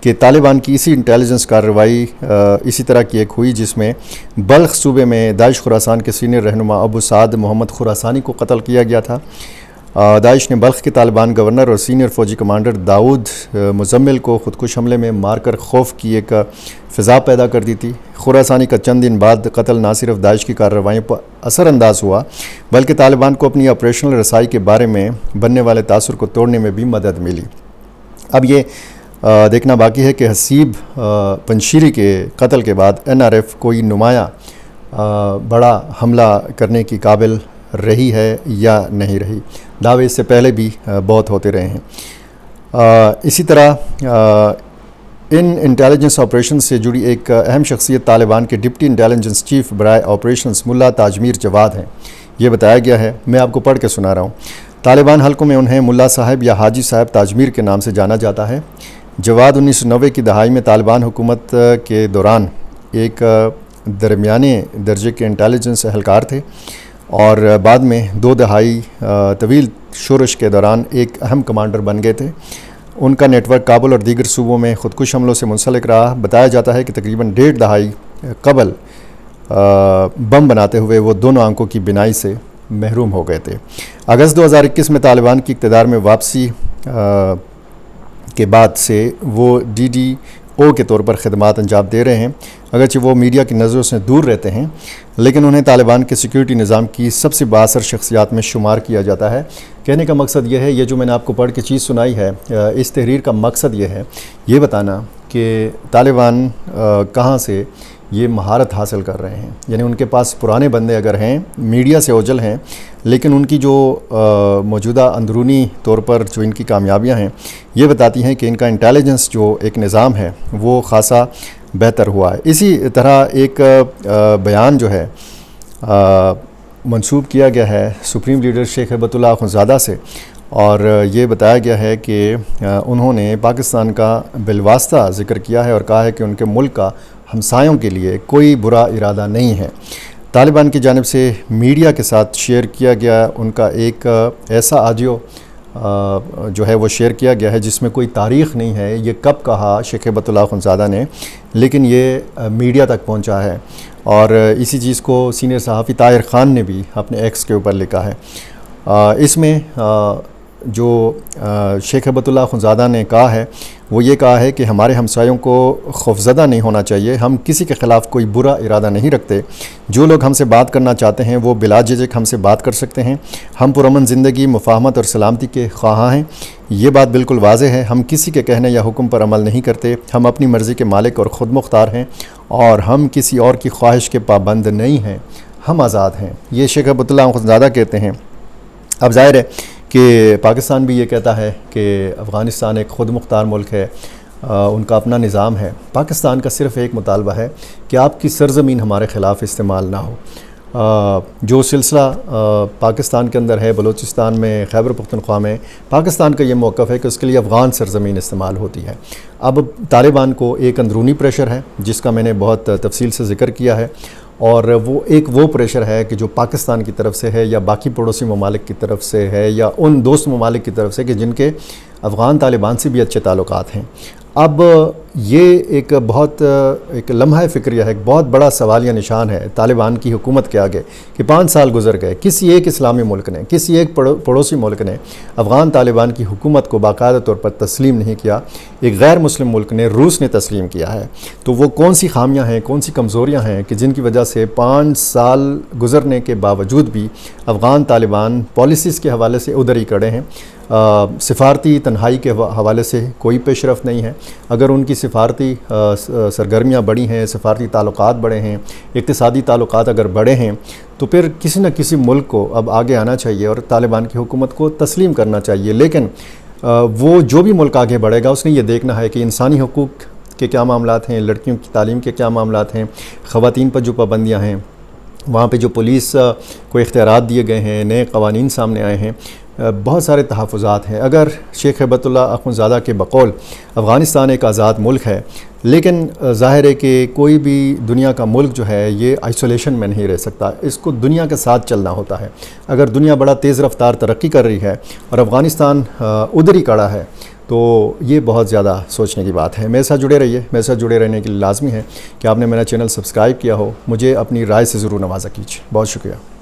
کہ طالبان کی اسی انٹیلیجنس کارروائی اسی طرح کی ایک ہوئی جس میں بلخ صوبے میں داعش خراسان کے سینئر رہنما ابو سعد محمد خراسانی کو قتل کیا گیا تھا۔ داعش نے بلخ کے طالبان گورنر اور سینئر فوجی کمانڈر داؤد مزمل کو خودکش حملے میں مار کر خوف کی ایک فضا پیدا کر دی تھی۔ خراسانی کا چند دن بعد قتل نہ صرف داعش کی کارروائیوں پر اثر انداز ہوا بلکہ طالبان کو اپنی آپریشنل رسائی کے بارے میں بننے والے تاثر کو توڑنے میں بھی مدد ملی۔ اب یہ دیکھنا باقی ہے کہ حسیب پنشیری کے قتل کے بعد NRF کوئی نمایاں بڑا حملہ کرنے کی قابل رہی ہے یا نہیں رہی۔ دعوے اس سے پہلے بھی بہت ہوتے رہے ہیں۔ اسی طرح ان انٹیلیجنس آپریشن سے جڑی ایک اہم شخصیت طالبان کے ڈپٹی انٹیلیجنس چیف برائے آپریشنز ملا تاج میر جواد ہیں۔ یہ بتایا گیا ہے، میں آپ کو پڑھ کے سنا رہا ہوں۔ طالبان حلقوں میں انہیں ملا صاحب یا حاجی صاحب تاج میر کے نام سے جانا جاتا ہے۔ جواد 1990 کی دہائی میں طالبان حکومت کے دوران ایک درمیانے درجے کے انٹیلیجنس اہلکار تھے اور بعد میں 2 دہائی طویل شورش کے دوران ایک اہم کمانڈر بن گئے تھے۔ ان کا نیٹ ورک کابل اور دیگر صوبوں میں خودکش حملوں سے منسلک رہا۔ بتایا جاتا ہے کہ تقریباً 1.5 دہائی قبل بم بناتے ہوئے وہ دونوں آنکھوں کی بینائی سے محروم ہو گئے تھے۔ اگست 2021 میں طالبان کی اقتدار میں واپسی کے بعد سے وہ DDO کے طور پر خدمات انجام دے رہے ہیں۔ اگرچہ وہ میڈیا کی نظروں سے دور رہتے ہیں لیکن انہیں طالبان کے سیکیورٹی نظام کی سب سے بااثر شخصیات میں شمار کیا جاتا ہے۔ کہنے کا مقصد یہ ہے، یہ جو میں نے آپ کو پڑھ کے چیز سنائی ہے، اس تحریر کا مقصد یہ ہے یہ بتانا کہ طالبان کہاں سے یہ مہارت حاصل کر رہے ہیں۔ یعنی ان کے پاس پرانے بندے اگر ہیں، میڈیا سے اوجھل ہیں، لیکن ان کی جو موجودہ اندرونی طور پر جو ان کی کامیابیاں ہیں یہ بتاتی ہیں کہ ان کا انٹیلیجنس جو ایک نظام ہے وہ خاصا بہتر ہوا ہے۔ اسی طرح ایک بیان جو ہے منسوب کیا گیا ہے سپریم لیڈر شیخ ہیبت اللہ اخندزادہ سے، اور یہ بتایا گیا ہے کہ انہوں نے پاکستان کا بالواسطہ ذکر کیا ہے اور کہا ہے کہ ان کے ملک کا ہمسایوں کے لیے کوئی برا ارادہ نہیں ہے۔ طالبان کی جانب سے میڈیا کے ساتھ شیئر کیا گیا ان کا ایک ایسا آڈیو جو ہے وہ شیئر کیا گیا ہے جس میں کوئی تاریخ نہیں ہے، یہ کب کہا شیخ ہیبت اللہ اخندزادہ نے، لیکن یہ میڈیا تک پہنچا ہے، اور اسی چیز کو سینئر صحافی طاہر خان نے بھی اپنے ایکس کے اوپر لکھا ہے۔ اس میں جو شیخ ہیبت اللہ اخندزادہ نے کہا ہے وہ یہ کہا ہے کہ ہمارے ہمسایوں کو خوفزدہ نہیں ہونا چاہیے، ہم کسی کے خلاف کوئی برا ارادہ نہیں رکھتے، جو لوگ ہم سے بات کرنا چاہتے ہیں وہ بلا جھجک ہم سے بات کر سکتے ہیں، ہم پرامن زندگی، مفاہمت اور سلامتی کے خواہاں ہیں، یہ بات بالکل واضح ہے، ہم کسی کے کہنے یا حکم پر عمل نہیں کرتے، ہم اپنی مرضی کے مالک اور خود مختار ہیں اور ہم کسی اور کی خواہش کے پابند نہیں ہیں، ہم آزاد ہیں۔ یہ شیخ ہیبت اللہ اخندزادہ کہتے ہیں۔ اب ظاہر ہے کہ پاکستان بھی یہ کہتا ہے کہ افغانستان ایک خود مختار ملک ہے، ان کا اپنا نظام ہے۔ پاکستان کا صرف ایک مطالبہ ہے کہ آپ کی سرزمین ہمارے خلاف استعمال نہ ہو۔ جو سلسلہ پاکستان کے اندر ہے، بلوچستان میں، خیبر پختونخوا میں، پاکستان کا یہ موقف ہے کہ اس کے لیے افغان سرزمین استعمال ہوتی ہے۔ اب طالبان کو ایک اندرونی پریشر ہے جس کا میں نے بہت تفصیل سے ذکر کیا ہے، اور وہ پریشر ہے کہ جو پاکستان کی طرف سے ہے یا باقی پڑوسی ممالک کی طرف سے ہے یا ان دوست ممالک کی طرف سے کہ جن کے افغان طالبان سے بھی اچھے تعلقات ہیں۔ اب یہ ایک بہت ایک لمحہ فکریہ ہے، ایک بہت بڑا سوالیہ نشان ہے طالبان کی حکومت کے آگے کہ 5 سال گزر گئے، کسی ایک اسلامی ملک نے، کسی ایک پڑوسی ملک نے افغان طالبان کی حکومت کو باقاعدہ طور پر تسلیم نہیں کیا، ایک غیر مسلم ملک نے، روس نے تسلیم کیا ہے۔ تو وہ کون سی خامیاں ہیں، کون سی کمزوریاں ہیں کہ جن کی وجہ سے 5 سال گزرنے کے باوجود بھی افغان طالبان پالیسیز کے حوالے سے ادھر ہی کڑے ہیں، سفارتی تنہائی کے حوالے سے کوئی پیش رفت نہیں ہے۔ اگر ان کی سفارتی سرگرمیاں بڑی ہیں، سفارتی تعلقات بڑے ہیں، اقتصادی تعلقات اگر بڑے ہیں تو پھر کسی نہ کسی ملک کو اب آگے آنا چاہیے اور طالبان کی حکومت کو تسلیم کرنا چاہیے۔ لیکن وہ جو بھی ملک آگے بڑھے گا اس نے یہ دیکھنا ہے کہ انسانی حقوق کے کیا معاملات ہیں، لڑکیوں کی تعلیم کے کیا معاملات ہیں، خواتین پر جو پابندیاں ہیں، وہاں پہ جو پولیس کو اختیارات دیے گئے ہیں، نئے قوانین سامنے آئے ہیں، بہت سارے تحفظات ہیں۔ اگر شیخ ہیبت اللہ اخندزادہ کے بقول افغانستان ایک آزاد ملک ہے، لیکن ظاہر ہے کہ کوئی بھی دنیا کا ملک جو ہے یہ آئسولیشن میں نہیں رہ سکتا، اس کو دنیا کے ساتھ چلنا ہوتا ہے۔ اگر دنیا بڑا تیز رفتار ترقی کر رہی ہے اور افغانستان ادھر ہی کڑا ہے تو یہ بہت زیادہ سوچنے کی بات ہے۔ میرے ساتھ جڑے رہیے، میرے ساتھ جڑے رہنے کے لیے لازمی ہے کہ آپ نے میرا چینل سبسکرائب کیا ہو، مجھے اپنی رائے سے ضرور نوازا کیجیے۔ بہت شکریہ۔